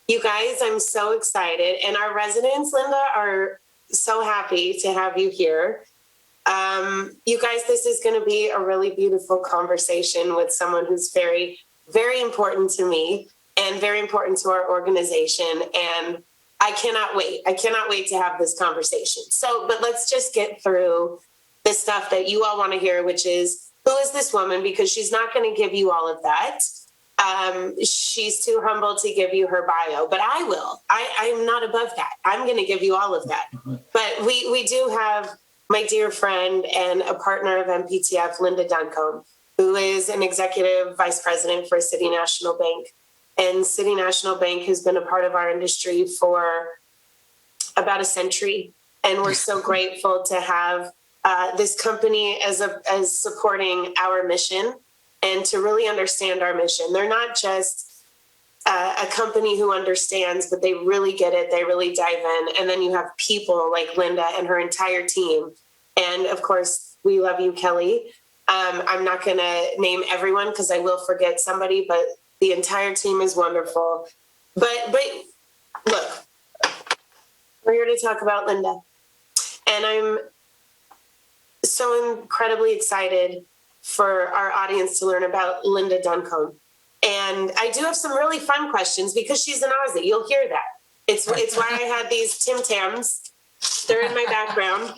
You guys, I'm so excited. And our residents, Linda, are so happy to have you here. You guys, this is going to be a really beautiful conversation with someone who's very, very important to me and very important to our organization. And I cannot wait. I cannot wait to have this conversation. But let's just get through the stuff that you all want to hear, which is, who is this woman? Because she's not going to give you all of that. She's too humble to give you her bio, but I will. I'm not above that. I'm going to give you all of that. But we do have my dear friend and a partner of MPTF, Linda Duncombe, who is an executive vice president for City National Bank. And City National Bank has been a part of our industry for about a century. And we're so grateful to have this company as supporting our mission and to really understand our mission. They're not just a company who understands, but they really get it. They really dive in. And then you have people like Linda and her entire team. And of course, we love you, Kelly. I'm not going to name everyone because I will forget somebody, but the entire team is wonderful. But look, we're here to talk about Linda. And I'm so incredibly excited for our audience to learn about Linda Duncombe. And I do have some really fun questions because she's an Aussie. You'll hear that. It's why I had these Tim Tams. They're in my background.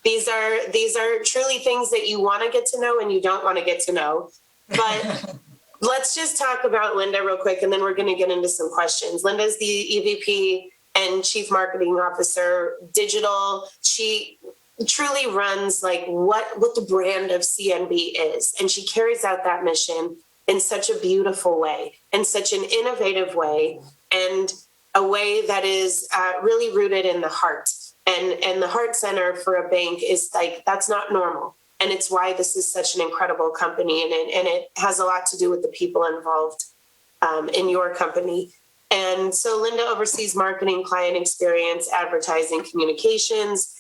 These are truly things that you want to get to know and you don't want to get to know. But let's just talk about Linda real quick, and then we're going to get into some questions. Linda's the EVP and Chief Marketing Officer, digital. She truly runs like what the brand of CNB is. And she carries out that mission in such a beautiful way, in such an innovative way, and a way that is really rooted in the heart. And the heart center for a bank is like, that's not normal. And it's why this is such an incredible company. And it has a lot to do with the people involved in your company. And so Linda oversees marketing, client experience, advertising, communications.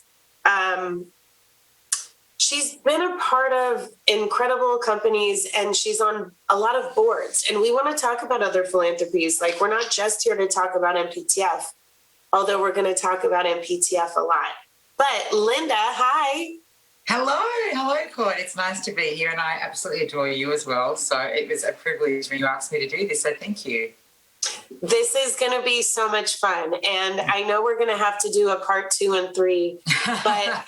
She's been a part of incredible companies and she's on a lot of boards. And we want to talk about other philanthropies. Like, we're not just here to talk about MPTF, although we're going to talk about MPTF a lot. But Linda, hi. Hello, Court. It's nice to be here and I absolutely adore you as well. So it was a privilege when you asked me to do this. So thank you. This is going to be so much fun. And I know we're going to have to do a part 2 and 3, but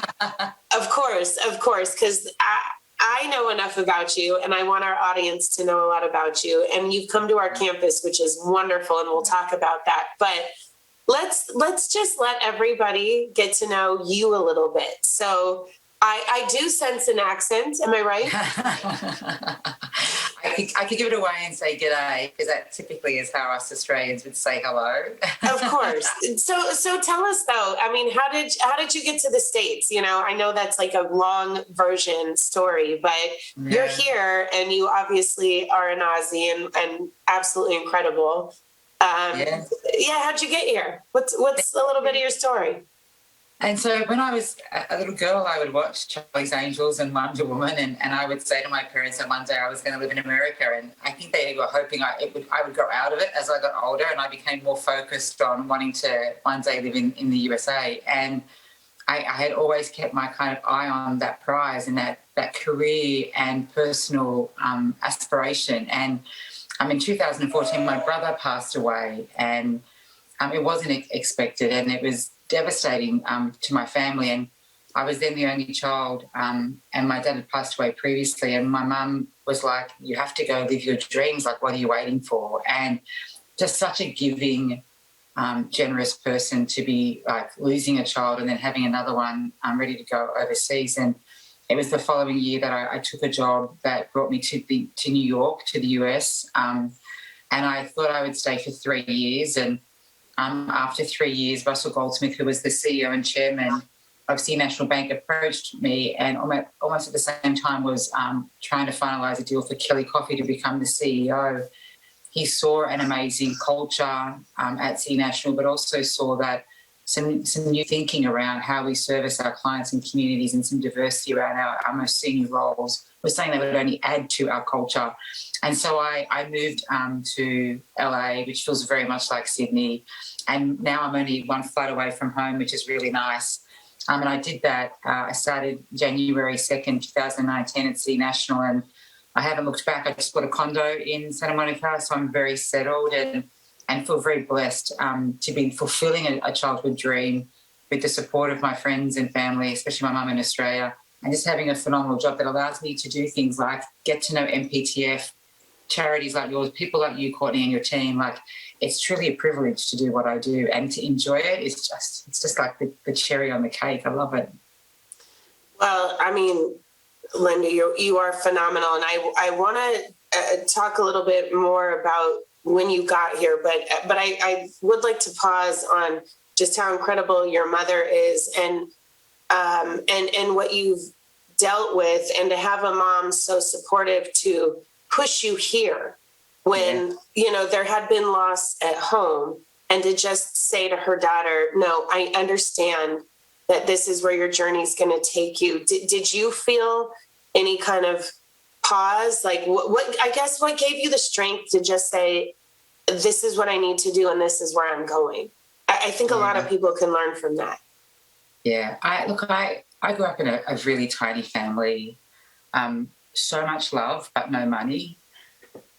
of course, because I know enough about you and I want our audience to know a lot about you. And you've come to our campus, which is wonderful. And we'll talk about that. But let's just let everybody get to know you a little bit. So I do sense an accent. Am I right? I could give it away and say g'day, because that typically is how us Australians would say hello. Of course. So tell us though. I mean, how did you get to the States? You know, I know that's like a long version story, but You're here and you obviously are an Aussie and absolutely incredible. How'd you get here? What's a little bit of your story? And so when I was a little girl, I would watch Charlie's Angels and Wonder Woman, and I would say to my parents that one day I was going to live in America. And I think they were hoping I would grow out of it as I got older, and I became more focused on wanting to one day live in the USA. And I had always kept my kind of eye on that prize and that career and personal aspiration. And in 2014, my brother passed away, and it wasn't expected, and it was devastating to my family. And I was then the only child, and my dad had passed away previously, and my mum was like, you have to go live your dreams, like what are you waiting for? And just such a giving, generous person to be like losing a child and then having another one ready to go overseas. And it was the following year that I took a job that brought me to New York, to the US, and I thought I would stay for 3 years. And after 3 years, Russell Goldsmith, who was the CEO and chairman of City National Bank, approached me and almost at the same time was trying to finalise a deal for Kelly Coffee to become the CEO. He saw an amazing culture at City National, but also saw that some new thinking around how we service our clients and communities, and some diversity around our most senior roles was something that would only add to our culture. And so I moved to LA, which feels very much like Sydney. And now I'm only one flight away from home, which is really nice. And I did that. I started January 2nd, 2019 at City National, and I haven't looked back. I just bought a condo in Santa Monica, so I'm very settled and feel very blessed to be fulfilling a childhood dream with the support of my friends and family, especially my mum in Australia, and just having a phenomenal job that allows me to do things like get to know MPTF, charities like yours, people like you, Courteney, and your team. Like, it's truly a privilege to do what I do, and to enjoy it. It's just like the cherry on the cake. I love it. Well, I mean, Linda, you are phenomenal, and I want to talk a little bit more about when you got here, but I would like to pause on just how incredible your mother is, and what you've dealt with, and to have a mom so supportive to push you here when there had been loss at home, and to just say to her daughter, no, I understand that this is where your journey is going to take you. Did you feel any kind of pause? Like what gave you the strength to just say, this is what I need to do, and this is where I'm going? I think a lot of people can learn from that. Yeah, I grew up in a really tiny family, so much love but no money,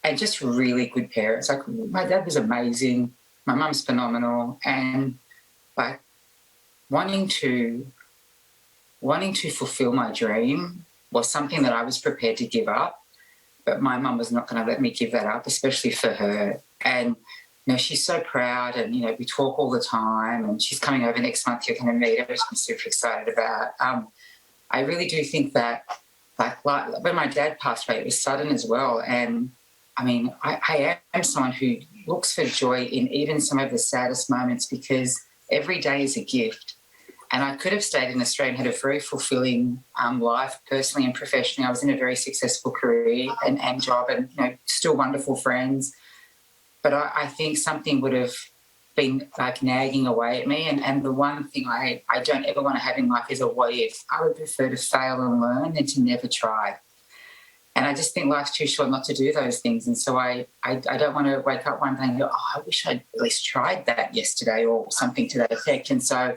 and just really good parents. Like, my dad was amazing, my mum's phenomenal, and like wanting to fulfill my dream was something that I was prepared to give up, but my mum was not going to let me give that up, especially for her. And she's so proud, and we talk all the time, and she's coming over next month. You're going to meet her, which I'm super excited about. I really do think that, like when my dad passed away, it was sudden as well. And I mean, I am someone who looks for joy in even some of the saddest moments, because every day is a gift. And I could have stayed in Australia and had a very fulfilling life, personally and professionally. I was in a very successful career and job, and still wonderful friends. But I think something would have been like nagging away at me. And the one thing I don't ever want to have in life is a what if. I would prefer to fail and learn than to never try. And I just think life's too short not to do those things. And so I don't want to wake up one day and go, I wish I'd at least tried that yesterday, or something to that effect. And so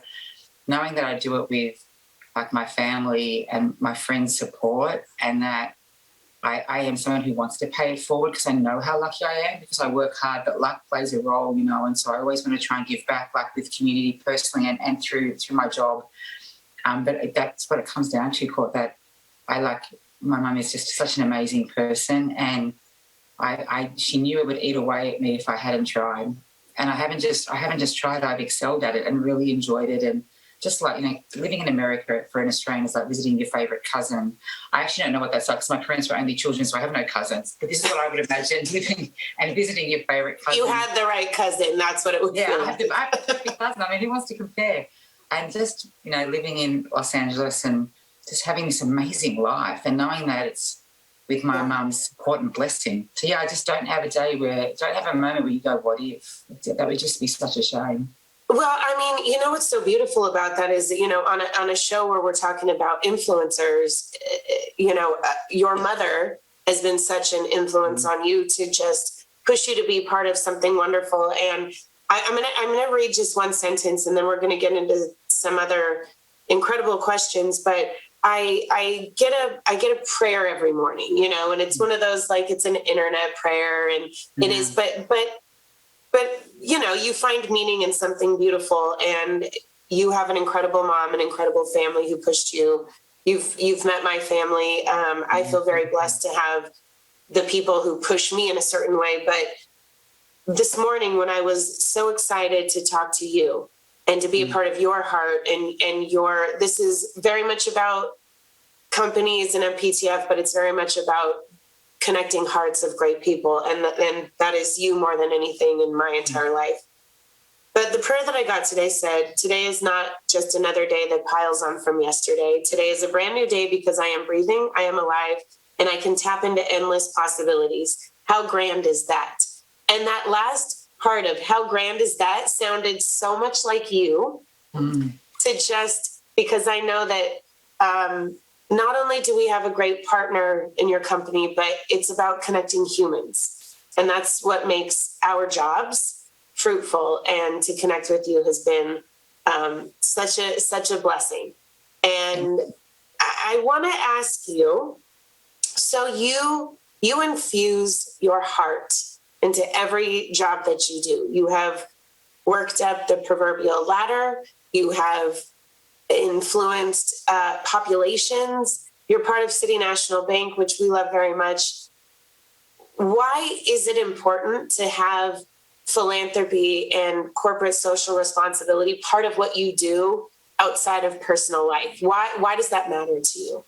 knowing that I do it with like my family and my friends' support, and that I am someone who wants to pay it forward, because I know how lucky I am, because I work hard, but luck plays a role, and so I always want to try and give back, like with community personally and through my job. But that's what it comes down to, Court, that my mum is just such an amazing person, and she knew it would eat away at me if I hadn't tried. And I haven't just tried, I've excelled at it and really enjoyed it. And just like, living in America for an Australian is like visiting your favourite cousin. I actually don't know what that's like, because my parents were only children, so I have no cousins. But this is what I would imagine, living and visiting your favourite cousin. You had the right cousin. That's what it would be. Yeah, I have the perfect cousin. I mean, who wants to compare? And just, living in Los Angeles and just having this amazing life, and knowing that it's with my mum's support and blessing. So, I just don't have a moment where you go, what if? That would just be such a shame. Well, I mean, what's so beautiful about that is, on a show where we're talking about influencers, your mother has been such an influence on you to just push you to be part of something wonderful. And I'm gonna read just one sentence, and then we're gonna get into some other incredible questions. But I get a prayer every morning, and it's one of those, like, it's an internet prayer, and it is, but you find meaning in something beautiful, and you have an incredible mom, an incredible family who pushed you. You've met my family. I feel very blessed to have the people who push me in a certain way. But this morning, when I was so excited to talk to you and to be a part of your heart, and this is very much about companies and MPTF, but it's very much about connecting hearts of great people. And that is you more than anything in my entire life. But the prayer that I got today said, today is not just another day that piles on from yesterday. Today is a brand new day, because I am breathing, I am alive, and I can tap into endless possibilities. How grand is that? And that last part of how grand is that sounded so much like you. to just, because I know that not only do we have a great partner in your company, but it's about connecting humans. And that's what makes our jobs fruitful. And to connect with you has been such a blessing. And I want to ask you, so you infuse your heart into every job that you do. You have worked up the proverbial ladder. You have influenced populations. You're part of City National Bank, which we love very much. Why is it important to have philanthropy and corporate social responsibility part of what you do outside of personal life? Why does that matter to you?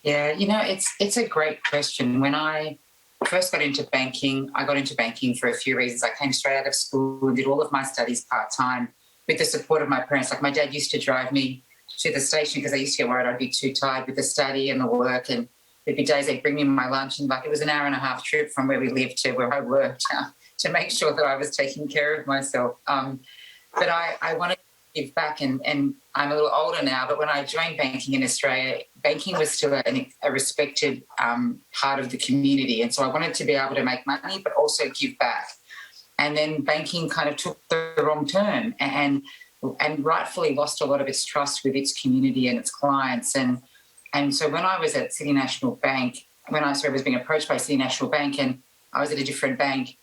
Yeah, it's a great question. When I first got into banking, I got into banking for a few reasons. I came straight out of school and did all of my studies part-time with the support of my parents. Like, my dad used to drive me to the station because I used to get worried I'd be too tired with the study and the work, and there'd be days they'd bring me my lunch, and like, it was an hour and a half trip from where we lived to where I worked to make sure that I was taking care of myself. But I wanted to give back, and I'm a little older now, but when I joined banking in Australia, banking was still a respected part of the community. And so I wanted to be able to make money, but also give back. And then banking kind of took the wrong turn and rightfully lost a lot of its trust with its community and its clients. And so when I was at City National Bank, when I was being approached by City National Bank, and I was at a different bank,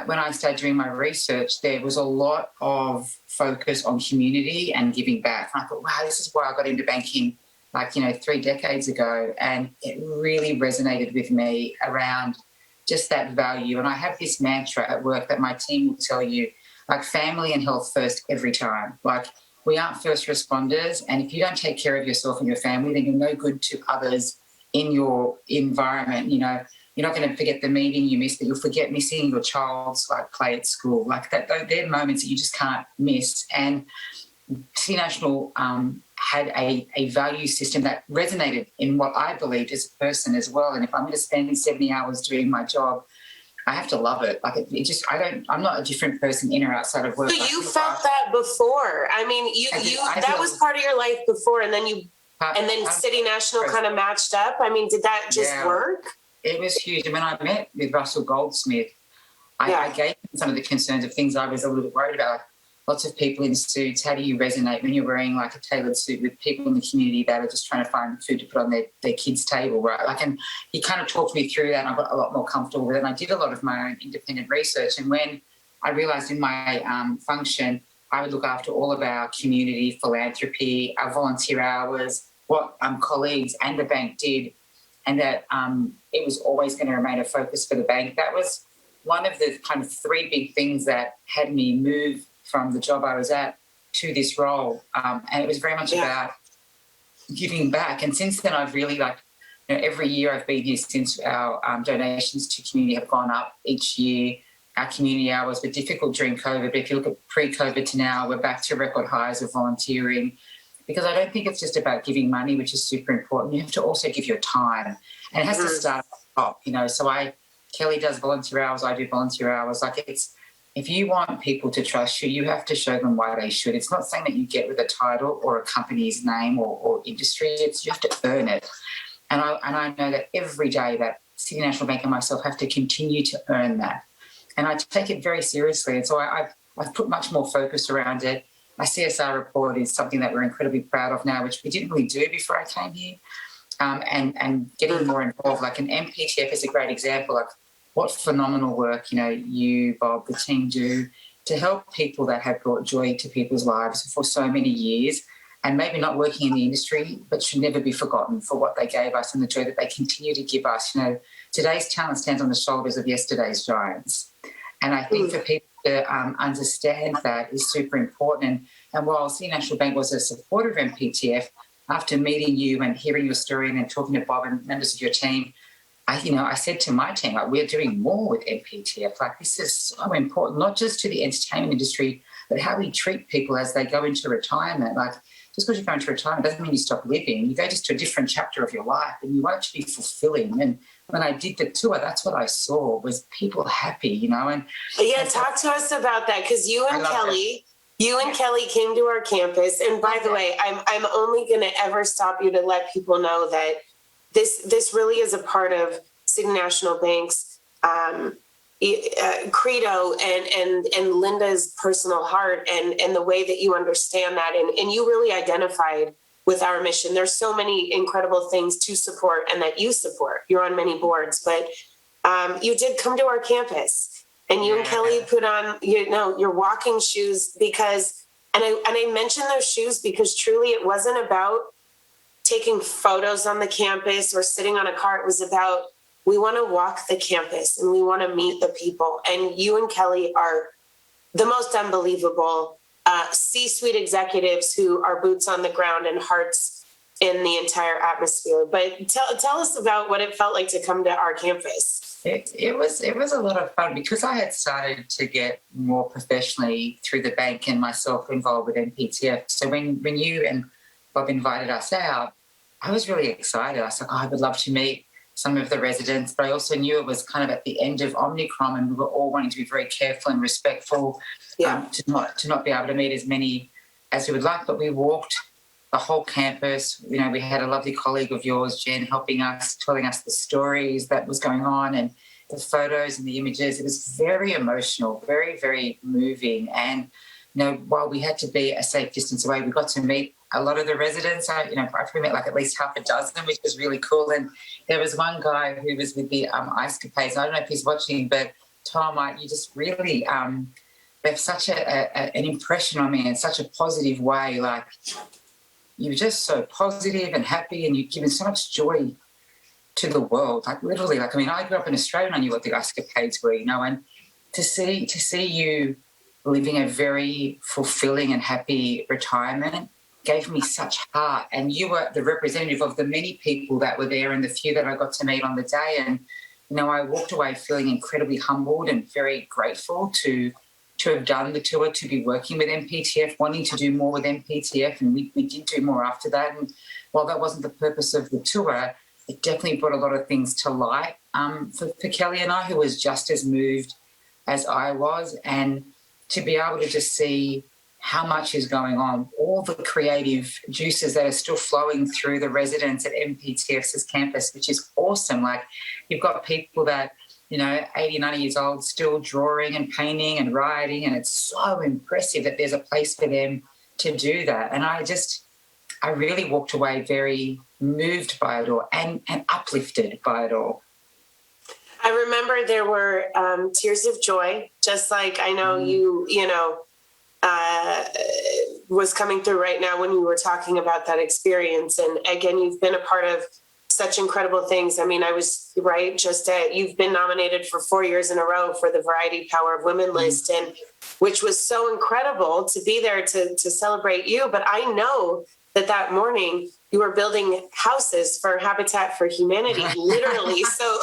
when I started doing my research, there was a lot of focus on community and giving back. And I thought, wow, this is why I got into banking 3 decades ago. And it really resonated with me around just that value. And I have this mantra at work that my team will tell you, like, family and health first every time. Like, we aren't first responders. And if you don't take care of yourself and your family, then you're no good to others in your environment. You're not going to forget the meeting you missed, but you'll forget missing your child's play at school. Like that, they're moments that you just can't miss. And City National had a value system that resonated in what I believed as a person as well. And if I'm going to spend 70 hours doing my job, I have to love it. Like, I'm not a different person in or outside of work. So you felt that before. I mean, that was part of your life before, and then City National kind of matched up. I mean, did that just work? It was huge. And when I met with Russell Goldsmith, I gave him some of the concerns of things I was a little bit worried about. Lots of people in suits. How do you resonate when you're wearing a tailored suit with people in the community that are just trying to find food to put on their kids' table, right? And he kind of talked me through that, and I got a lot more comfortable with it. And I did a lot of my own independent research. And when I realised in my function, I would look after all of our community philanthropy, our volunteer hours, what colleagues and the bank did, and that it was always going to remain a focus for the bank. That was one of the kind of 3 big things that had me move from the job I was at to this role. And it was very much about giving back. And since then, I've really every year I've been here since our donations to community have gone up each year. Our community hours were difficult during COVID, but if you look at pre-COVID to now, we're back to record highs of volunteering. Because I don't think it's just about giving money, which is super important. You have to also give your time. And it has to start at the top, So Kelly does volunteer hours, I do volunteer hours. If you want people to trust you, you have to show them why they should. It's not something that you get with a title or a company's name or industry. You have to earn it. And I know that every day that City National Bank and myself have to continue to earn that. And I take it very seriously. And so I've put much more focus around it. My CSR report is something that we're incredibly proud of now, which we didn't really do before I came here. And getting more involved, an MPTF is a great example. What phenomenal work, you, Bob, the team do to help people that have brought joy to people's lives for so many years, and maybe not working in the industry, but should never be forgotten for what they gave us and the joy that they continue to give us. Today's talent stands on the shoulders of yesterday's giants. And I think for people to understand that is super important. And while City National Bank was a supporter of MPTF, after meeting you and hearing your story and then talking to Bob and members of your team, I said to my team, we're doing more with MPTF. This is so important, not just to the entertainment industry, but how we treat people as they go into retirement. Just because you go into retirement doesn't mean you stop living. You go just to a different chapter of your life, and you want it to be fulfilling. And when I did the tour, that's what I saw was people happy, And talk to us about that, because you and Kelly You and Kelly came to our campus, and by the way, I'm only going to ever stop you to let people know that this really is a part of City National Bank's credo and Linda's personal heart and the way that you understand that, and you really identified with our mission. There's so many incredible things to support and that you support. You're on many boards, but you did come to our campus. And you and Kelly put on, your walking shoes because, and I mention those shoes because truly it wasn't about taking photos on the campus or sitting on a car. It was about, we want to walk the campus and we want to meet the people. And you and Kelly are the most unbelievable C-suite executives who are boots on the ground and hearts in the entire atmosphere. But tell us about what it felt like to come to our campus. It was a lot of fun because I had started to get more professionally through the bank and myself involved with MPTF. So when you and Bob invited us out, I was really excited. I was like, I would love to meet some of the residents, but I also knew it was kind of at the end of Omicron and we were all wanting to be very careful and respectful to not be able to meet as many as we would like. But we walked the whole campus. We had a lovely colleague of yours, Jen, helping us, telling us the stories that was going on and the photos and the images. It was very emotional, very, very moving. And, while we had to be a safe distance away, we got to meet a lot of the residents. I probably met like at least half a dozen, which was really cool. And there was one guy who was with the Ice Capades. I don't know if he's watching, but Tom, you just really left such an impression on me in such a positive way. Like, you were just so positive and happy and you've given so much joy to the world. Like literally, I grew up in Australia and I knew what the escapades were, and to see you living a very fulfilling and happy retirement gave me such heart. And you were the representative of the many people that were there and the few that I got to meet on the day. And, I walked away feeling incredibly humbled and very grateful to have done the tour, to be working with MPTF, wanting to do more with MPTF, and we did do more after that. And while that wasn't the purpose of the tour, it definitely brought a lot of things to light for Kelly and I, who was just as moved as I was, and to be able to just see how much is going on, all the creative juices that are still flowing through the residents at MPTF's campus, which is awesome. Like, you've got people that 80, 90 years old, still drawing and painting and writing. And it's so impressive that there's a place for them to do that. And I really walked away very moved by it all and uplifted by it all. I remember there were tears of joy, just like I know was coming through right now when you were talking about that experience. And again, you've been a part of such incredible things. I was right. You've been nominated for 4 years in a row for the Variety Power of Women list, and which was so incredible to be there to celebrate you. But I know that morning you were building houses for Habitat for Humanity, literally. So,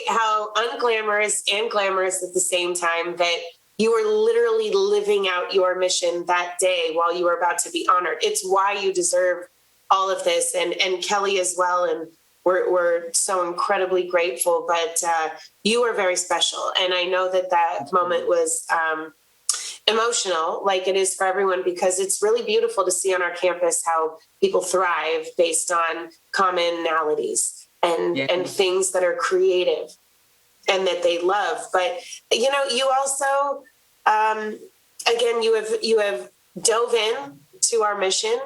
how unglamorous and glamorous at the same time that you were literally living out your mission that day while you were about to be honored. It's why you deserve all of this, and Kelly as well. And we're so incredibly grateful, but you are very special. And I know that moment was emotional, like it is for everyone, because it's really beautiful to see on our campus how people thrive based on commonalities and things that are creative and that they love. But, you also, again, you have dove in to our mission.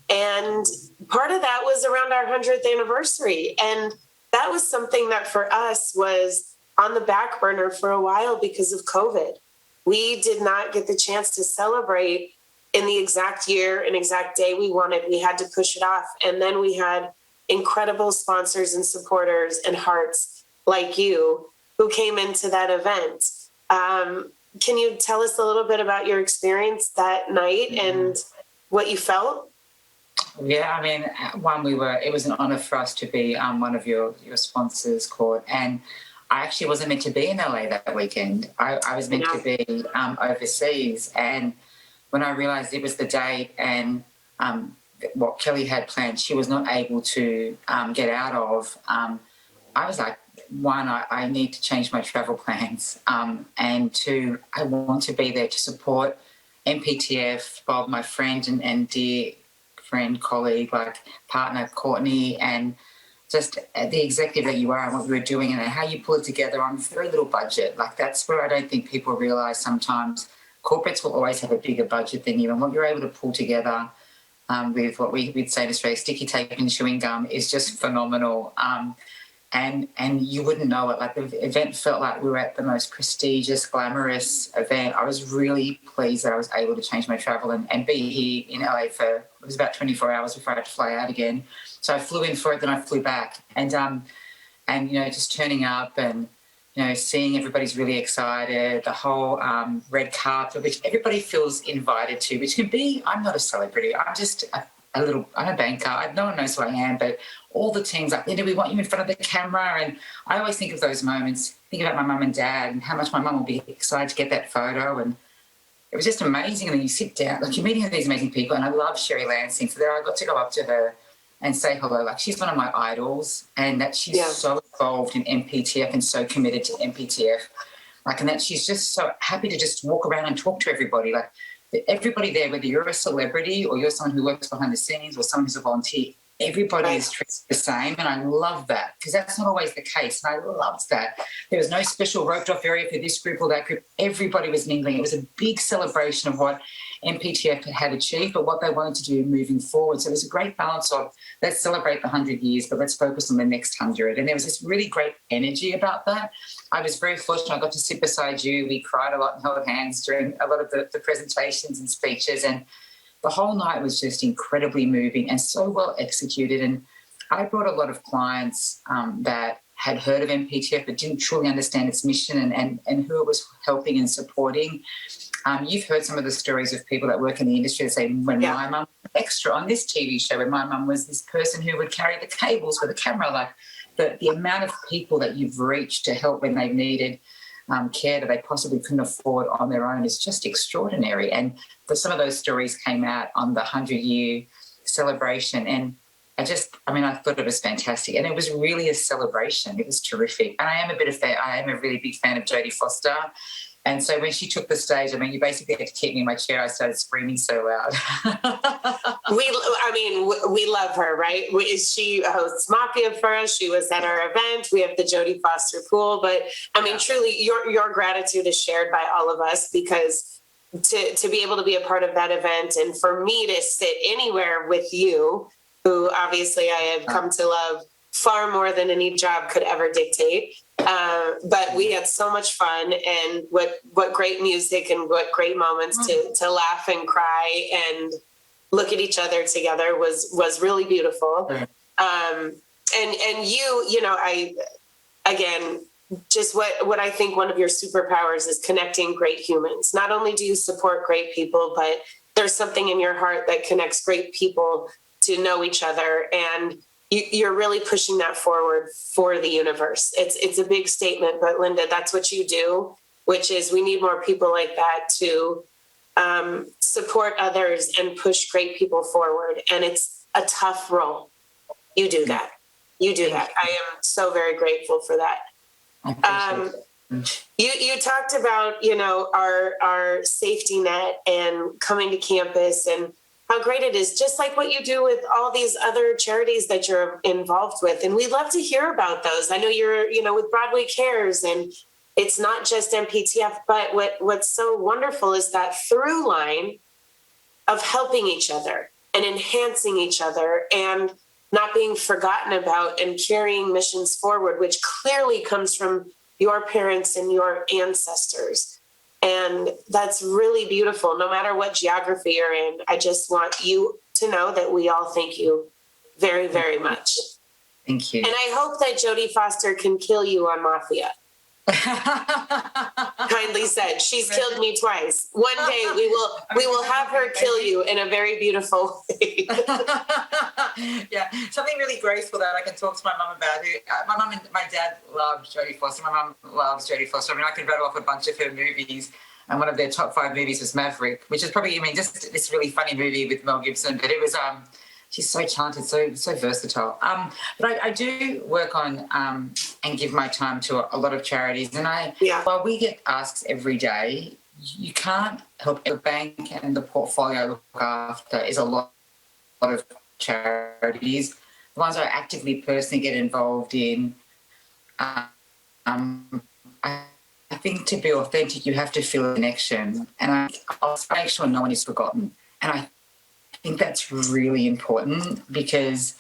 And part of that was around our 100th anniversary. And that was something that for us was on the back burner for a while because of COVID. We did not get the chance to celebrate in the exact year and exact day we wanted. We had to push it off. And then we had incredible sponsors and supporters and hearts like you who came into that event. Can you tell us a little bit about your experience that night and what you felt? Yeah, it was an honor for us to be one of your sponsors, Court. And I actually wasn't meant to be in LA that weekend. I was meant to be overseas. And when I realized it was the date and what Kelly had planned, she was not able to get out of, I was like, one, I need to change my travel plans. And two, I want to be there to support MPTF, Bob, my friend and dear friend, colleague, like partner, Courteney, and just the executive that you are and what you were doing and how you pull it together on very little budget. Like that's where I don't think people realise sometimes corporates will always have a bigger budget than you, and what you're able to pull together with what we'd say in Australia, sticky tape and chewing gum is just phenomenal. And you wouldn't know it. Like the event felt like we were at the most prestigious, glamorous event. I was really pleased that I was able to change my travel and be here in LA for, it was about 24 hours before I had to fly out again. So I flew in for it, then I flew back. And you know, just turning up and, you know, seeing everybody's really excited, the whole red carpet, which everybody feels invited to, which can be, I'm not a celebrity, I'm just I'm a banker, no one knows who I am, but all the teams like, Linda, we want you in front of the camera. And I always think of those moments, think about my mum and dad and how much my mum will be excited to get that photo. And it was just amazing. And then you sit down, like you're meeting these amazing people. And I love Sherry Lansing. So there I got to go up to her and say hello. Like she's one of my idols and that she's so involved in MPTF and so committed to MPTF. Like, and that she's just so happy to just walk around and talk to everybody. Like everybody there, whether you're a celebrity or you're someone who works behind the scenes or someone who's a volunteer, everybody is treated the same, and I love that because that's not always the case, and I loved that. There was no special roped-off area for this group or that group. Everybody was mingling. It was a big celebration of what MPTF had achieved, but what they wanted to do moving forward. So it was a great balance of let's celebrate the 100 years, but let's focus on the next 100. And there was this really great energy about that. I was very fortunate. I got to sit beside you. We cried a lot and held hands during a lot of the presentations and speeches, and the whole night was just incredibly moving and so well executed. And I brought a lot of clients that had heard of MPTF but didn't truly understand its mission and who it was helping and supporting. You've heard some of the stories of people that work in the industry that say, when my mum was extra on this TV show, when my mum was this person who would carry the cables for the camera, like the amount of people that you've reached to help when they've needed care that they possibly couldn't afford on their own is just extraordinary. And some of those stories came out on the 100-year celebration. And I thought it was fantastic. And it was really a celebration. It was terrific. And I am a really big fan of Jodie Foster. And so when she took the stage, you basically had to keep me in my chair. I started screaming so loud. We love her, right? She hosts Mafia for us. She was at our event. We have the Jodie Foster pool. But, truly, your gratitude is shared by all of us because to be able to be a part of that event and for me to sit anywhere with you, who obviously I have come to love far more than any job could ever dictate. But we had so much fun and what great music and what great moments to laugh and cry and look at each other together was really beautiful. And just what I think one of your superpowers is connecting great humans. Not only do you support great people, but there's something in your heart that connects great people to know each other, and you're really pushing that forward for the universe. It's a big statement, but Linda, that's what you do, which is we need more people like that to support others and push great people forward. And it's a tough role. You do that. I am so very grateful for that. You talked about, our safety net and coming to campus and how great it is, just like what you do with all these other charities that you're involved with. And we'd love to hear about those. I know you're, with Broadway Cares, and it's not just MPTF, but what's so wonderful is that through line of helping each other and enhancing each other and not being forgotten about and carrying missions forward, which clearly comes from your parents and your ancestors. And that's really beautiful. No matter what geography you're in, I just want you to know that we all thank you very, very much. Thank you. And I hope that Jodie Foster can kill you on Mafia. Kindly said. She's killed me twice. One day we will have her kill you in a very beautiful way. Yeah, something really graceful that I can talk to my mum about. My mum and my dad loved Jodie Foster. My mum loves Jodie Foster. I could rattle off a bunch of her movies, and one of their top 5 movies was Maverick, which is probably, just this really funny movie with Mel Gibson. But it was, she's so talented, so versatile. But I do work on and give my time to a lot of charities, and while we get asks every day, you can't help the bank and the portfolio look after is a lot of charities. The ones I actively personally get involved in, I think to be authentic, you have to feel a connection, and I'll make sure no one is forgotten. And I think that's really important because,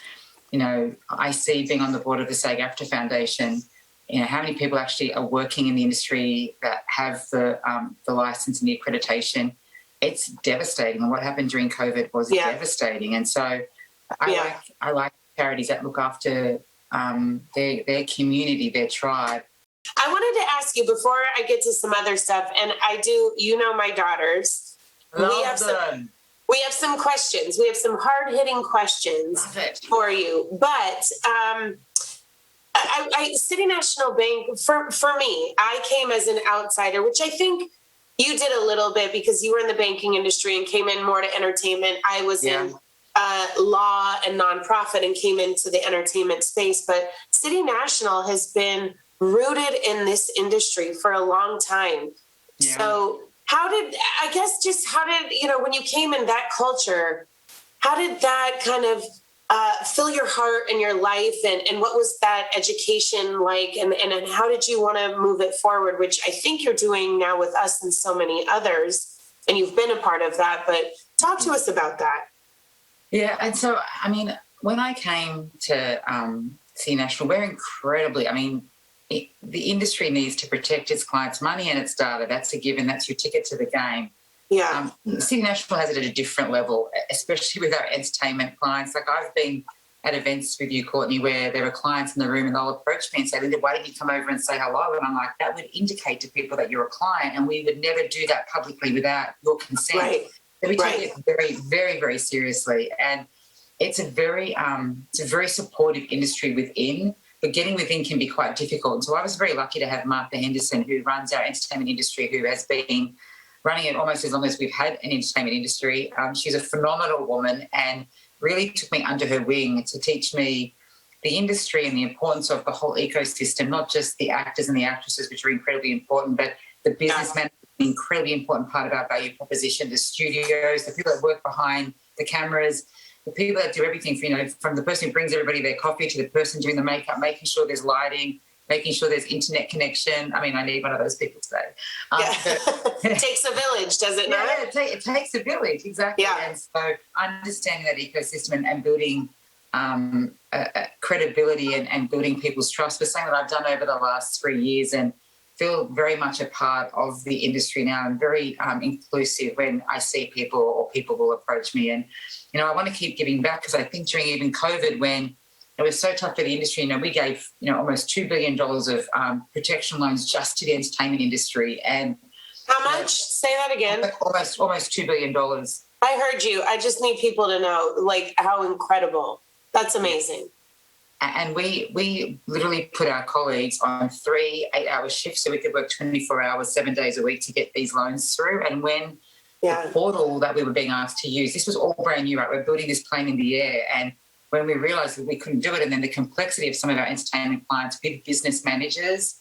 you know, I see being on the board of the SAG-AFTRA Foundation, you know, how many people actually are working in the industry that have the license and the accreditation. It's devastating. And what happened during COVID was devastating. And so I like charities that look after their community, their tribe. I wanted to ask you before I get to some other stuff, and I do, you know, my daughters. We have some questions. We have some hard-hitting questions for you. But City National Bank, for me, I came as an outsider, which I think you did a little bit because you were in the banking industry and came in more to entertainment. I was in law and nonprofit and came into the entertainment space. But City National has been rooted in this industry for a long time. Yeah. So how did, you know, when you came in that culture, how did that kind of fill your heart and your life, and what was that education like, and how did you want to move it forward, which I think you're doing now with us and so many others, and you've been a part of that, but talk to us about that. Yeah, and so, I mean, when I came to City National, we're incredibly, I mean, the industry needs to protect its clients' money and its data. That's a given. That's your ticket to the game. Yeah. City National has it at a different level, especially with our entertainment clients. Like, I've been at events with you, Courteney, where there are clients in the room and they'll approach me and say, Linda, why didn't you come over and say hello? And I'm like, that would indicate to people that you're a client, and we would never do that publicly without your consent. Right. So we take it very, very, very seriously. And it's a very supportive industry within, but getting within can be quite difficult. And so I was very lucky to have Martha Henderson, who runs our entertainment industry, who has been running it almost as long as we've had an entertainment industry. She's a phenomenal woman and really took me under her wing to teach me the industry and the importance of the whole ecosystem, not just the actors and the actresses, which are incredibly important, but the businessmen, an incredibly important part of our value proposition, the studios, the people that work behind the cameras, the people that do everything, from the person who brings everybody their coffee to the person doing the makeup, making sure there's lighting, making sure there's internet connection. I mean, I need one of those people today. It takes a village, does it not? Yeah, it takes a village, exactly. Yeah. And so understanding that ecosystem and building credibility and building people's trust was something that I've done over the last 3 years, and feel very much a part of the industry now, and very inclusive when I see people or people will approach me. And, I want to keep giving back, because I think during even COVID, when it was so tough for the industry, we gave, almost $2 billion of protection loans just to the entertainment industry. And how much? Say that again. Almost $2 billion. I heard you. I just need people to know, how incredible. That's amazing. And we literally put our colleagues on 3 8-hour shifts so we could work 24 hours, 7 days a week to get these loans through. And when the portal that we were being asked to use, this was all brand new, right? We're building this plane in the air. And when we realised that we couldn't do it, and then the complexity of some of our entertainment clients, big business managers,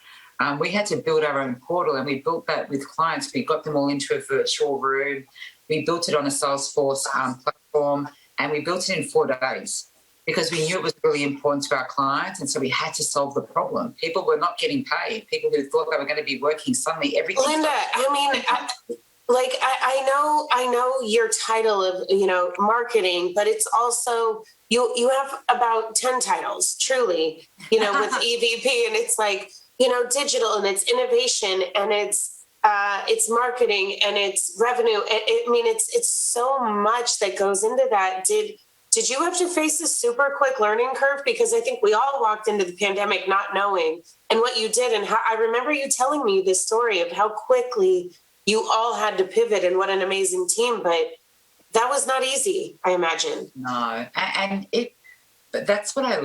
we had to build our own portal, and we built that with clients. We got them all into a virtual room. We built it on a Salesforce platform, and we built it in 4 days, because we knew it was really important to our clients, and so we had to solve the problem. People were not getting paid. People who thought they were going to be working, suddenly everything. Linda, I know your title of, marketing, but it's also, you have about 10 titles, truly, with EVP, and it's digital, and it's innovation, and it's marketing, and it's revenue. It's so much that goes into that. Did you have to face a super quick learning curve? Because I think we all walked into the pandemic not knowing, and what you did, and how I remember you telling me this story of how quickly you all had to pivot, and what an amazing team. But that was not easy, I imagine. No, but that's what I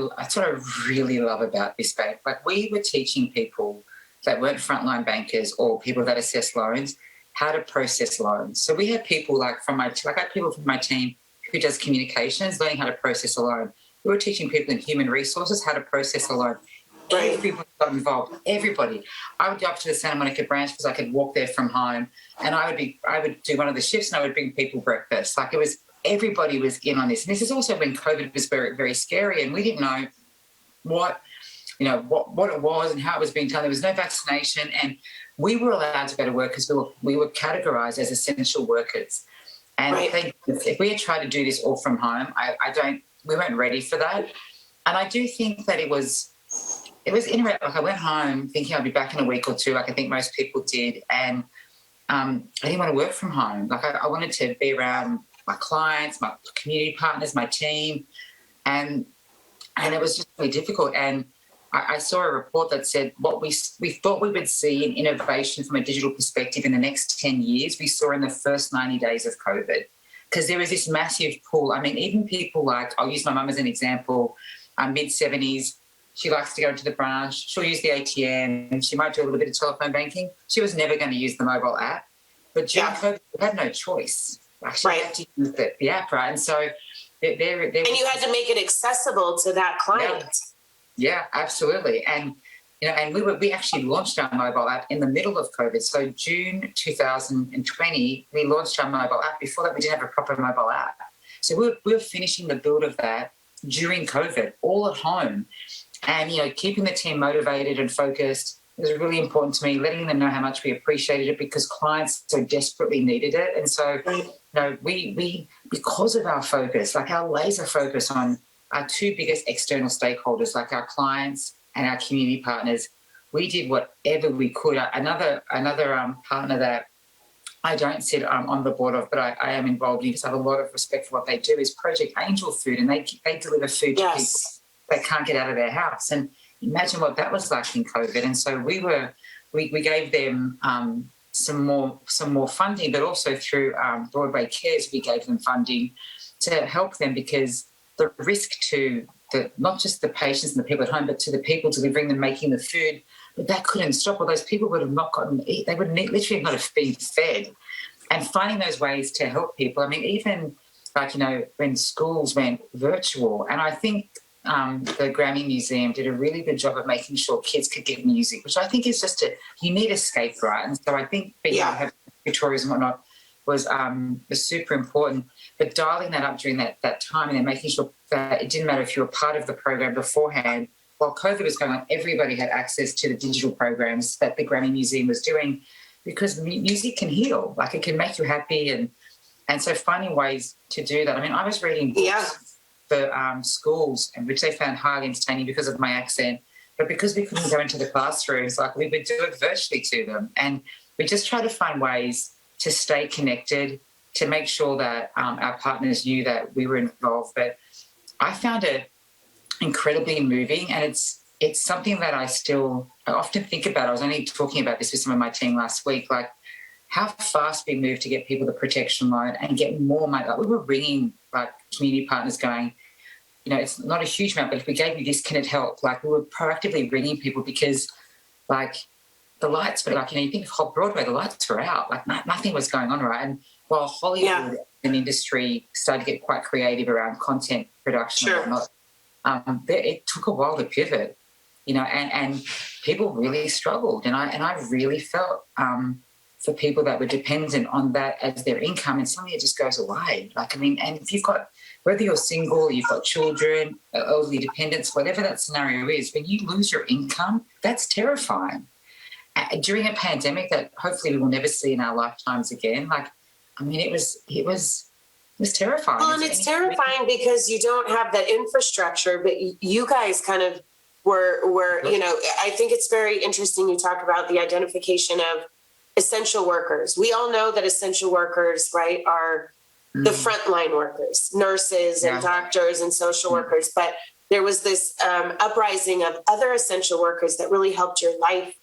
really love about this bank. We were teaching people that weren't frontline bankers or people that assess loans how to process loans. So we had people I had people from my team who does communications, learning how to process a loan. We were teaching people in human resources how to process a loan. Right. Everybody got involved. Everybody. I would go up to the Santa Monica branch because I could walk there from home, and I would do one of the shifts, and I would bring people breakfast. Like, it was, everybody was in on this. And this is also when COVID was very, very scary, and we didn't know what it was and how it was being done. There was no vaccination, and we were allowed to go to work because we were categorised as essential workers. And Right. if we had tried to do this all from home, we weren't ready for that. And I do think that it was interesting. Like, I went home thinking I'd be back in a week or two, like I think most people did. And I didn't want to work from home. Like, I wanted to be around my clients, my community partners, my team. And it was just really difficult. And I saw a report that said what we thought we would see in innovation from a digital perspective in the next 10 years, we saw in the first 90 days of COVID. Because there was this massive pull. I mean, even people like, I'll use my mum as an example, mid-70s, she likes to go into the branch, she'll use the ATM, she might do a little bit of telephone banking. She was never going to use the mobile app. But during COVID, we had no choice. Like, she had to use the app, right? And so and you had to make it accessible to that client. Yeah, absolutely. And we actually launched our mobile app in the middle of COVID. So June 2020, we launched our mobile app. Before that, we didn't have a proper mobile app. So we were finishing the build of that during COVID, all at home. And, keeping the team motivated and focused was really important to me, letting them know how much we appreciated it because clients so desperately needed it. And so, we because of our focus, like our laser focus on our two biggest external stakeholders, like our clients and our community partners, we did whatever we could. Another partner that I don't sit on the board of, but I am involved in because I have a lot of respect for what they do, is Project Angel Food, and they deliver food to people that can't get out of their house. And imagine what that was like in COVID. And so we gave them some more funding, but also through Broadway Cares, we gave them funding to help them, because the risk to not just the patients and the people at home, but to the people delivering them, making the food, but that couldn't stop. Or those people would have not gotten to eat. They would literally not have been fed. And finding those ways to help people. I mean, even like, when schools went virtual, and I think the Grammy Museum did a really good job of making sure kids could get music, which I think is just you need escape, right? And so I think being able to have tutorials and whatnot was super important. But dialing that up during that time, and then making sure that it didn't matter if you were part of the program beforehand. While COVID was going on, everybody had access to the digital programs that the Grammy Museum was doing, because music can heal, like it can make you happy. And so finding ways to do that. I mean, I was reading books for schools, and which they found highly entertaining because of my accent, but because we couldn't go into the classrooms, like we would do it virtually to them. And we just try to find ways to stay connected, to make sure that our partners knew that we were involved. But I found it incredibly moving, and it's something that I often think about. I was only talking about this with some of my team last week, like how fast we moved to get people the protection loan and get more money. Like, we were ringing like community partners going, it's not a huge amount, but if we gave you this, can it help? Like, we were proactively ringing people because like the lights were like, you think of Hot Broadway, the lights were out, like nothing was going on, right? And while Hollywood and industry started to get quite creative around content production and whatnot, it took a while to pivot, and people really struggled. And I really felt for people that were dependent on that as their income, and suddenly it just goes away. And if you've got, whether you're single, you've got children, elderly dependents, whatever that scenario is, when you lose your income, that's terrifying. During a pandemic that hopefully we will never see in our lifetimes again, it was terrifying. Well, and it's terrifying because you don't have that infrastructure, but you guys kind of were, I think it's very interesting you talk about the identification of essential workers. We all know that essential workers, right, are the frontline workers, nurses and doctors and social workers. But there was this uprising of other essential workers that really helped your life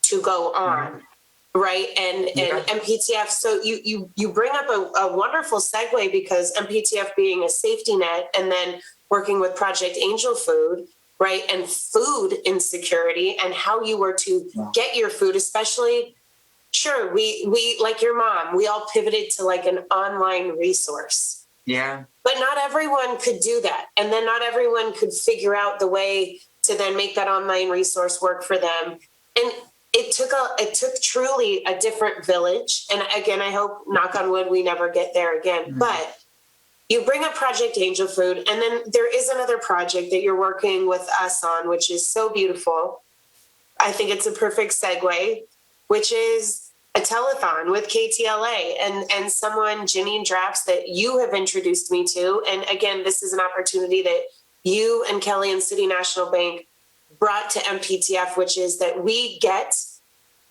to go on. Right. And MPTF. So you bring up a wonderful segue, because MPTF being a safety net, and then working with Project Angel Food, right, and food insecurity and how you were to get your food, especially. Sure, we like your mom, we all pivoted to like an online resource. Yeah. But not everyone could do that. And then not everyone could figure out the way to then make that online resource work for them. And it took truly a different village. And again, I hope, knock on wood, we never get there again. Mm-hmm. But you bring up Project Angel Food, and then there is another project that you're working with us on, which is so beautiful. I think it's a perfect segue, which is a telethon with KTLA and someone, Janine Drafts, that you have introduced me to. And again, this is an opportunity that you and Kelly and City National Bank brought to MPTF, which is that we get,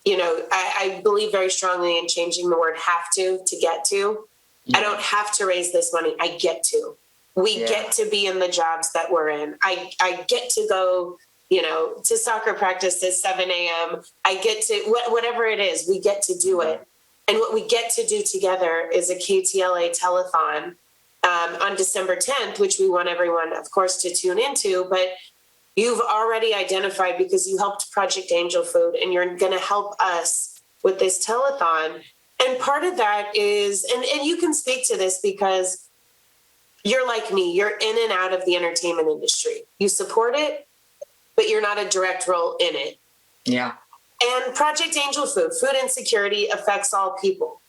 I believe very strongly in changing the word have to get to. Yeah. I don't have to raise this money. I get to. We get to be in the jobs that we're in. I get to go, to soccer practice at 7 a.m. I get to, whatever it is, we get to do it. And what we get to do together is a KTLA telethon on December 10th, which we want everyone, of course, to tune into. But you've already identified, because you helped Project Angel Food, and you're going to help us with this telethon. And part of that is, and you can speak to this because you're like me, you're in and out of the entertainment industry. You support it, but you're not a direct role in it. Yeah. And Project Angel Food, food insecurity affects all people.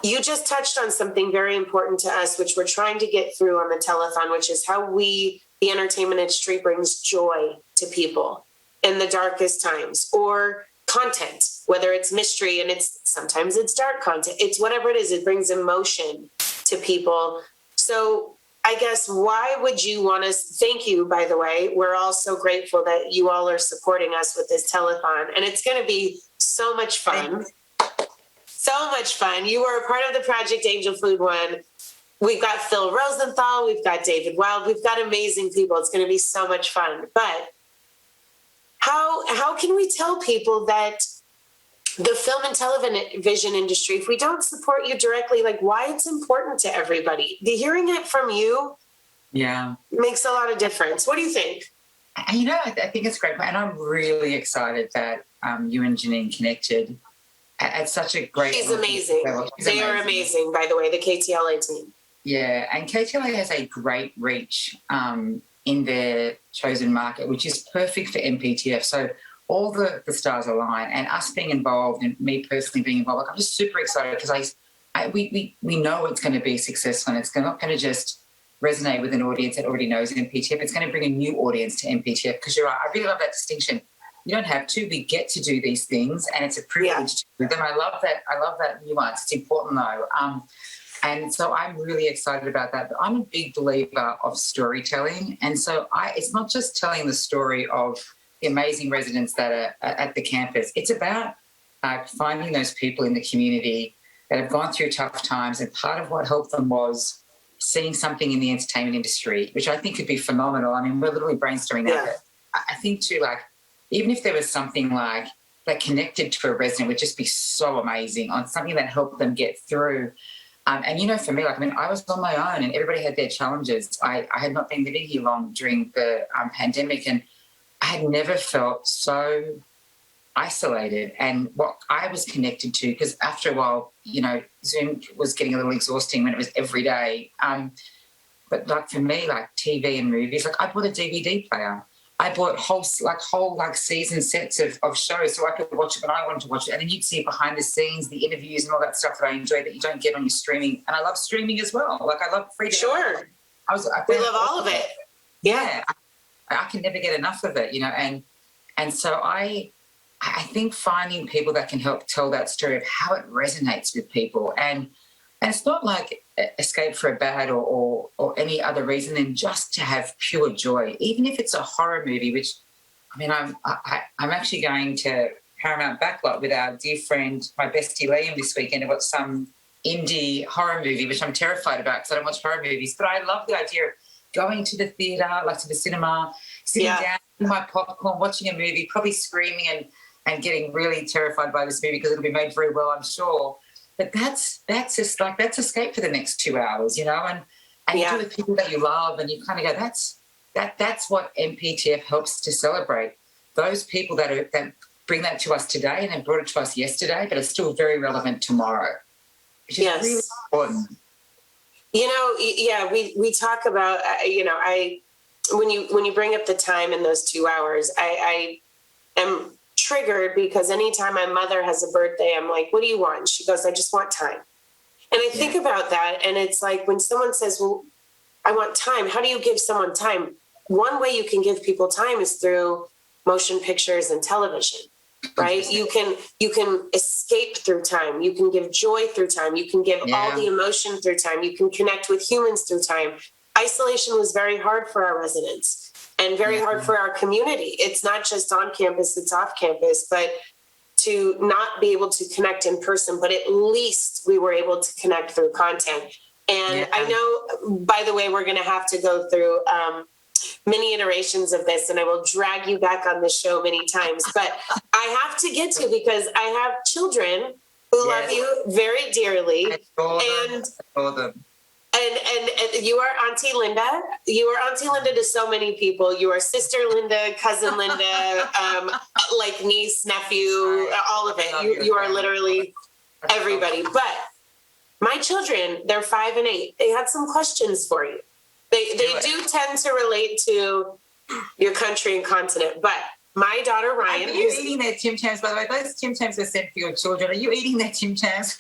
You just touched on something very important to us, which we're trying to get through on the telethon, which is how we, the entertainment industry, brings joy to people in the darkest times, or content, whether it's mystery, and sometimes it's dark content. It's whatever it is, it brings emotion to people. So I guess, why would you want us? Thank you, by the way. We're all so grateful that you all are supporting us with this telethon, and it's going to be so much fun. So much fun. You were a part of the Project Angel Food one. We've got Phil Rosenthal. We've got David Wild. We've got amazing people. It's going to be so much fun. But how can we tell people that the film and television industry, if we don't support you directly, like, why it's important to everybody? Hearing it from you makes a lot of difference. What do you think? I think it's great. And I'm really excited that you and Janine connected at such a great She's amazing. They are amazing, by the way, the KTLA team. Yeah, and KTLA has a great reach in their chosen market, which is perfect for MPTF. So all the stars align, and us being involved, and me personally being involved, like, I'm just super excited because we know it's going to be successful, and it's not going to just resonate with an audience that already knows MPTF. It's going to bring a new audience to MPTF, because you're right, I really love that distinction. You don't have to. We get to do these things, and it's a privilege to do them. I love that nuance. It's important, though. And so I'm really excited about that. But I'm a big believer of storytelling. And so it's not just telling the story of the amazing residents that are at the campus. It's about finding those people in the community that have gone through tough times. And part of what helped them was seeing something in the entertainment industry, which I think could be phenomenal. I mean, we're literally brainstorming that. But I think too, like, even if there was something like that connected to a resident, would just be so amazing, on something that helped them get through. And, for me, I was on my own, and everybody had their challenges. I had not been living here long during the pandemic, and I had never felt so isolated. And what I was connected to, because after a while, Zoom was getting a little exhausting when it was every day. But like for me, like TV and movies, like I bought a DVD player. I bought whole season sets of shows so I could watch it when I wanted to watch it. And then you'd see behind the scenes, the interviews and all that stuff that I enjoy that you don't get on your streaming. And I love streaming as well. Like, I love freedom. Sure. We love all of it. Yeah. I can never get enough of it, And so I think finding people that can help tell that story of how it resonates with people. And it's not like escape for a bad or any other reason than just to have pure joy, even if it's a horror movie, which, I'm actually going to Paramount Backlot with our dear friend, my bestie Liam, this weekend about some indie horror movie, which I'm terrified about because I don't watch horror movies, but I love the idea of going to the theatre, like to the cinema, sitting down, eating my popcorn, watching a movie, probably screaming and getting really terrified by this movie because it'll be made very well, I'm sure. But that's just like, that's escape for the next 2 hours, and you do it with people that you love, and you kind of go, that's what MPTF helps to celebrate. Those people that bring that to us today and have brought it to us yesterday, but it's still very relevant tomorrow, which is really important. We talk about, when you bring up the time in those 2 hours, I am triggered because anytime my mother has a birthday, I'm like, what do you want? And she goes, I just want time. And I think about that, and it's like when someone says, well, I want time, how do you give someone time? One way you can give people time is through motion pictures and television, right? You can escape through time. You can give joy through time. You can give all the emotion through time. You can connect with humans through time. Isolation was very hard for our residents and very hard for our community. It's not just on campus, it's off campus, but to not be able to connect in person, but at least we were able to connect through content. And I know, by the way, we're going to have to go through many iterations of this, and I will drag you back on the show many times, but I have to get to, because I have children who love you very dearly. I adore them. And you are Auntie Linda. You are Auntie Linda to so many people. You are Sister Linda, Cousin Linda, like niece, nephew, all of it. You are literally everybody. But my children, they're 5 and 8. They had some questions for you. They do tend to relate to your country and continent, but my daughter Ryan. Are you eating their Tim Tams, by the way? Those Tim Tams are sent for your children. Are you eating their Tim Tams?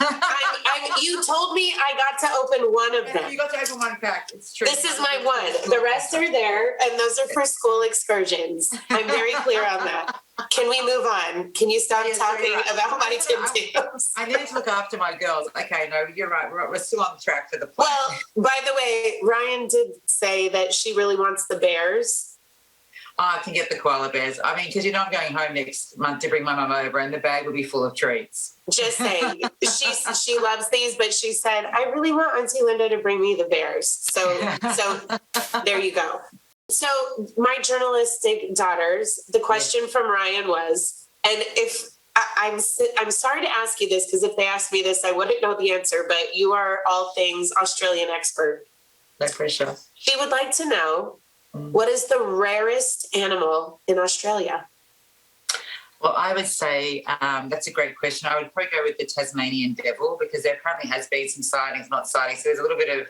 You told me I got to open one of them. You got to open one pack. It's true. This is my one. The rest are there, and those are for school excursions. I'm very clear on that. Can we move on? Can you stop talking about my Tim Tams? I need to look after my girls. Okay, no, you're right. We're still on track for the plan. Well, by the way, Ryan did say that she really wants the bears. I can get the koala bears. I mean, because I'm going home next month to bring my mum over, and the bag will be full of treats. Just saying. She loves these, but she said, I really want Auntie Linda to bring me the bears. So there you go. So my journalistic daughters, the question from Ryan was, and if I'm sorry to ask you this, because if they asked me this, I wouldn't know the answer, but you are all things Australian expert. No pressure. She would like to know, what is the rarest animal in Australia? Well, I would say that's a great question. I would probably go with the Tasmanian devil, because there apparently has been some sightings, not sightings. So there's a little bit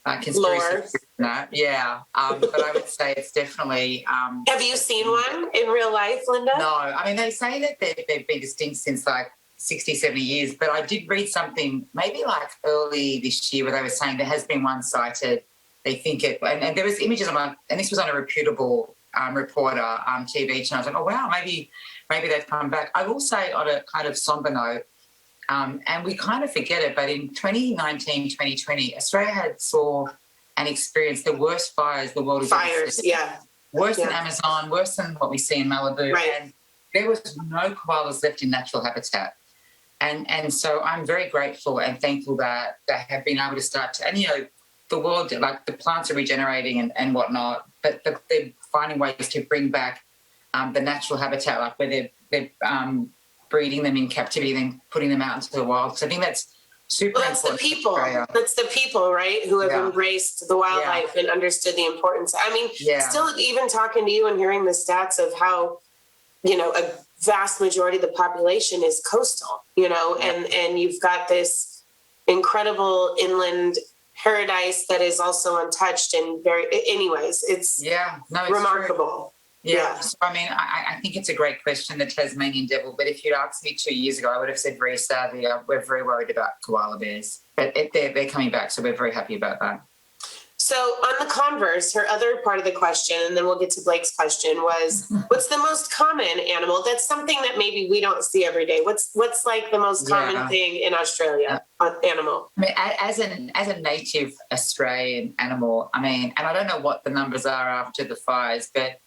of conspiracy. Yeah. But I would say it's definitely... Have you seen one in real life, Linda? No. I mean, they say that they've been extinct since like 60, 70 years. But I did read something maybe like early this year where they were saying there has been one sighted. They think it... And there was images on and this was on a reputable reporter TV channel. I was like, oh, wow, maybe they've come back. I will say on a kind of somber note, and we kind of forget it, but in 2019, 2020, Australia saw and experienced the worst fires the world has ever seen. Worse than Amazon, worse than what we see in Malibu. Right. And there was no koalas left in natural habitat. And so I'm very grateful and thankful that they have been able to start to, and, the world, like the plants are regenerating and whatnot, but they're finding ways to bring back the natural habitat, like where they're breeding them in captivity, then putting them out into the wild. So I think that's super important. That's the people. That's the people, right, who have embraced the wildlife and understood the importance. I mean, still even talking to you and hearing the stats of how, a vast majority of the population is coastal, and you've got this incredible inland paradise that is also untouched and it's remarkable. True. Yeah. So, I mean, I think it's a great question, the Tasmanian devil, but if you'd asked me 2 years ago, I would have said very sadly, we're very worried about koala bears, but they're coming back, so we're very happy about that. So on the converse, her other part of the question, and then we'll get to Blake's question, was what's the most common animal? That's something that maybe we don't see every day. What's like the most common thing in Australia, animal? I mean, as a native Australian animal, I mean, and I don't know what the numbers are after the fires, but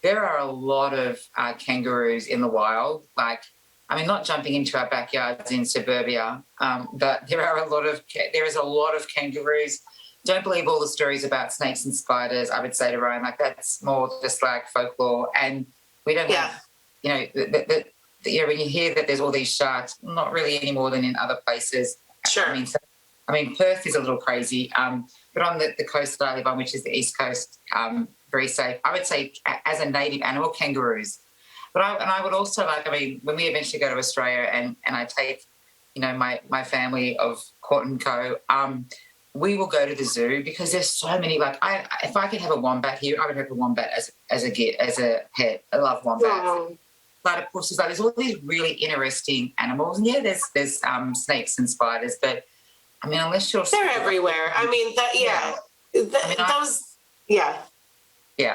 there are a lot of kangaroos in the wild. Like, I mean, not jumping into our backyards in suburbia, but there is a lot of kangaroos. Don't believe all the stories about snakes and spiders. I would say to Ryan, like, that's more just like folklore. And we don't have, when you hear that there's all these sharks, not really any more than in other places. Sure. I mean, Perth is a little crazy, but on the coast that I live on, which is the East Coast, very safe. I would say as a native animal, kangaroos. But I would also when we eventually go to Australia and I take, my family of Courteney Co., we will go to the zoo because there's so many. Like, if I could have a wombat here, I would have a wombat as a pet. I love wombats. Oh. Platypuses. Like, there's all these really interesting animals, and yeah, there's snakes and spiders, but I mean, unless you're they're everywhere. I mean, that yeah,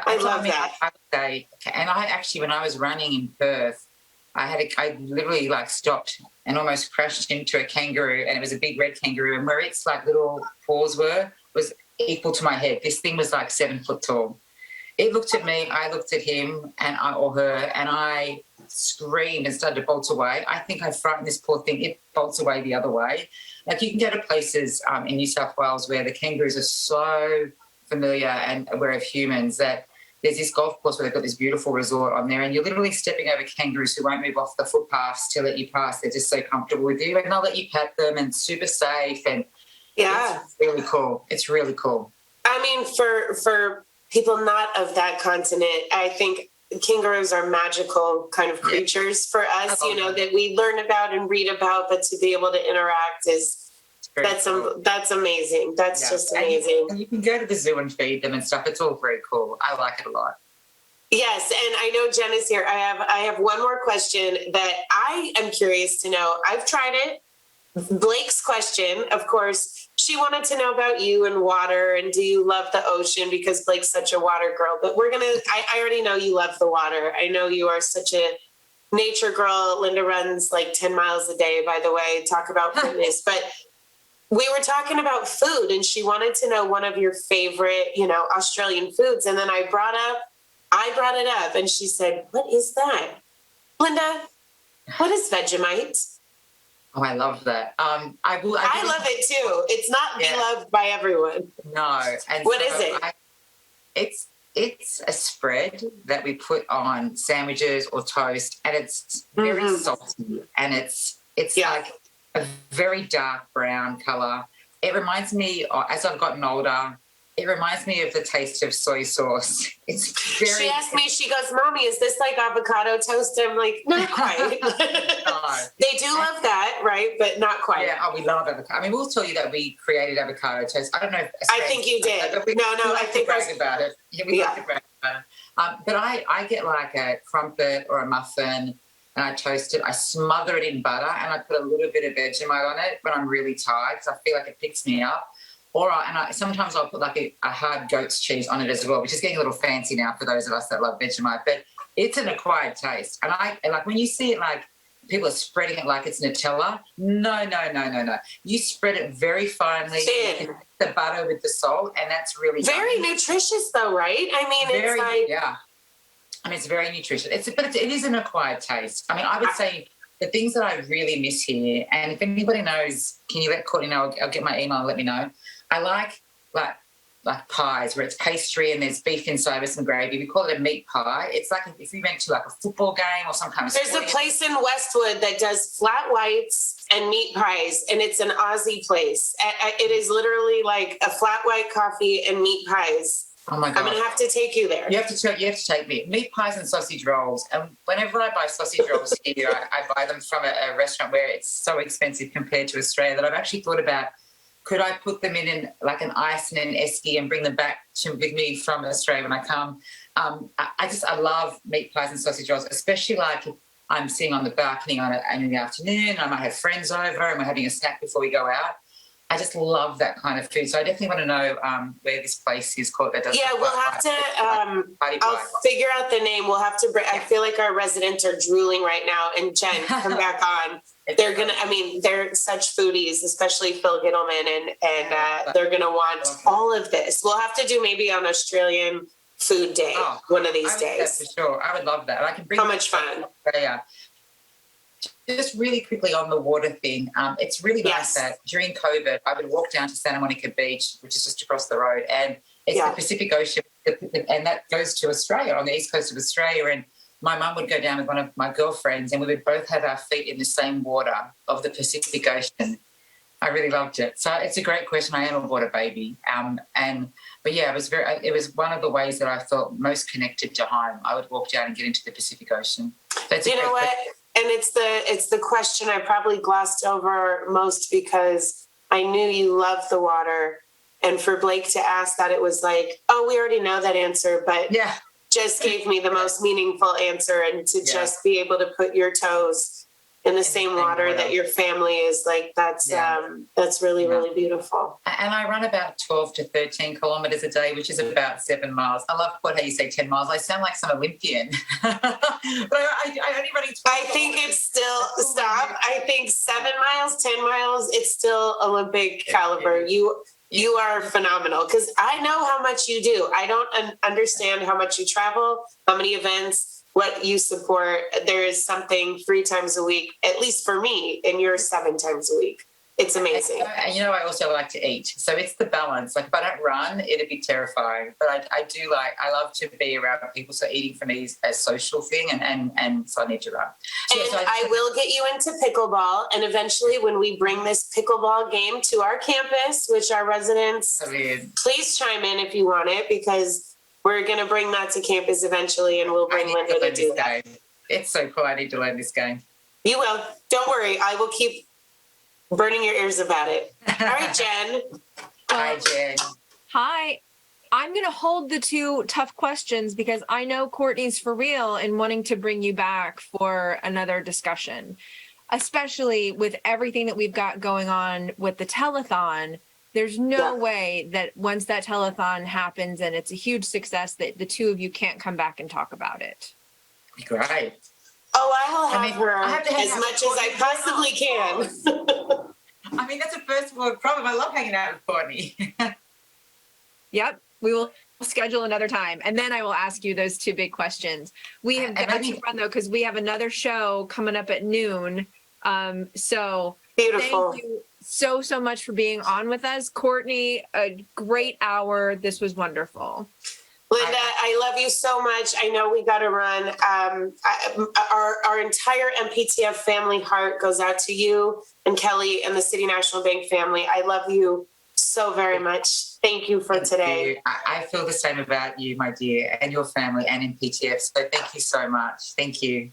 I love that. I would say, and I actually, when I was running in Perth, I literally like stopped and almost crashed into a kangaroo, and it was a big red kangaroo, and where its like little paws was equal to my head. This thing was like 7 foot tall. It looked at me, I looked at him or her, and I screamed and started to bolt away. I think I frightened this poor thing. It bolts away the other way. Like, you can go to places in New South Wales where the kangaroos are so familiar and aware of humans that there's this golf course where they've got this beautiful resort on there, and you're literally stepping over kangaroos who won't move off the footpaths to let you pass. They're just so comfortable with you, and they'll let you pet them and super safe. And it's really cool. It's really cool. I mean, for people not of that continent, I think kangaroos are magical kind of creatures for us, that we learn about and read about, but to be able to interact that's amazing. That's just amazing. And you can go to the zoo and feed them and stuff. It's all very cool. I like it a lot. Yes, and I know Jen is here. I have one more question that I am curious to know. I've tried it. Blake's question, of course, she wanted to know about you and water, and do you love the ocean, because Blake's such a water girl. But I already know you love the water. I know you are such a nature girl. Linda runs like 10 miles a day, by the way. Talk about fitness. But we were talking about food, and she wanted to know one of your favorite, Australian foods. And then I brought it up, and she said, "What is that?" Linda, what is Vegemite? Oh, I love that. I love it too. It's not beloved by everyone. No. And what is it? It's a spread that we put on sandwiches or toast, and it's very salty, and it's like a very dark brown colour. It reminds me, as I've gotten older, it reminds me of the taste of soy sauce. She asked me, she goes, "Mommy, is this like avocado toast?" I'm like, not quite. No. They do love that, right? But not quite. Yeah, we love avocado. I mean, we'll tell you that we created avocado toast. I don't know if... I think you did. I think brag about it. Yeah, we like to brag about it. But I get like a crumpet or a muffin, and I toast it. I smother it in butter, and I put a little bit of Vegemite on it when I'm really tired, because I feel like it picks me up. Sometimes I'll put like a hard goat's cheese on it as well, which is getting a little fancy now for those of us that love Vegemite. But it's an acquired taste. And like when you see it, like people are spreading it like it's Nutella. No. You spread it very finely. Thin. The butter with the salt, and that's really very nutritious, though, right? I mean, it's like... Yeah. I mean, it's very nutritious. But it is an acquired taste. I mean, I would say the things that I really miss here, and if anybody knows, can you let Courtney know? I'll get my email and let me know. I like pies where it's pastry and there's beef inside with some gravy. We call it a meat pie. It's like if you went to like a football game or some kind of... There's a place in Westwood that does flat whites and meat pies, and it's an Aussie place. It is literally like a flat white coffee and meat pies. Oh my God. I'm going to have to take you there. You have to take me. Meat pies and sausage rolls. And whenever I buy sausage rolls here, I buy them from a restaurant where it's so expensive compared to Australia that I've actually thought about, could I put them in like an ice and an esky and bring them back with me from Australia when I come? I love meat pies and sausage rolls, especially like if I'm sitting on the balcony in the afternoon, I might have friends over and we're having a snack before we go out. I just love that kind of food. So I definitely want to know where this place is called. That does we'll have to, I'll figure out the name. We'll have to, I feel like our residents are drooling right now. And Jen, come back on. They're such foodies, especially Phil Gittleman, and they're going to want all of this. We'll have to do maybe on Australian Food Day one of these days. For sure. I would love that. And I can bring how much fun. Yeah. Just really quickly on the water thing, it's really nice that during COVID, I would walk down to Santa Monica Beach, which is just across the road, and it's the Pacific Ocean, and that goes to Australia, on the east coast of Australia. And my mum would go down with one of my girlfriends, and we would both have our feet in the same water of the Pacific Ocean. I really loved it. So it's a great question. I am a water baby, it was one of the ways that I felt most connected to home. I would walk down and get into the Pacific Ocean. You know what? And it's the question I probably glossed over most because I knew you loved the water. And for Blake to ask that, it was like, oh, we already know that answer, but Yeah. just gave me the most meaningful answer. And to just be able to put your toes in the same water that your family is, like, that's really, really beautiful. And I run about 12 to 13 kilometres a day, which is about 7 miles. I love how you say 10 miles. I sound like some Olympian. But I only running 12 I think it's still, stop. I think 7 miles, 10 miles, it's still Olympic caliber. You are phenomenal, because I know how much you do. I don't understand how much you travel, how many events, what you support. There is something 3 times a week, at least for me, and you're 7 times a week. It's amazing. And I also like to eat. So it's the balance. Like, if I don't run, it'd be terrifying. But I love to be around people. So eating for me is a social thing, and so I need to run. I will get you into pickleball. And eventually, when we bring this pickleball game to our campus, which our residents, please chime in if you want it, because we're going to bring that to campus eventually, and we'll bring Linda to do that. It's so cool. I need to learn this game. You will. Don't worry. I will keep burning your ears about it. All right, Jen. Hi, Jen. Hi. I'm going to hold the 2 tough questions because I know Courtney's for real in wanting to bring you back for another discussion, especially with everything that we've got going on with the telethon. There's no way that once that telethon happens and it's a huge success that the 2 of you can't come back and talk about it. Great. Oh, I'll have her as much as I possibly can. I mean, that's a first world problem. I love hanging out with Courtney. Yep. We will schedule another time. And then I will ask you those 2 big questions. We have got to run, though, because we have another show coming up at noon. So beautiful. Thank you so much for being on with us. Courtney, a great hour. This was wonderful. Linda, I love you so much. I know we got to run. Our entire MPTF family heart goes out to you and Kelly and the City National Bank family. I love you so very much. Thank you for today. I feel the same about you, my dear, and your family and MPTF. So thank you so much. Thank you.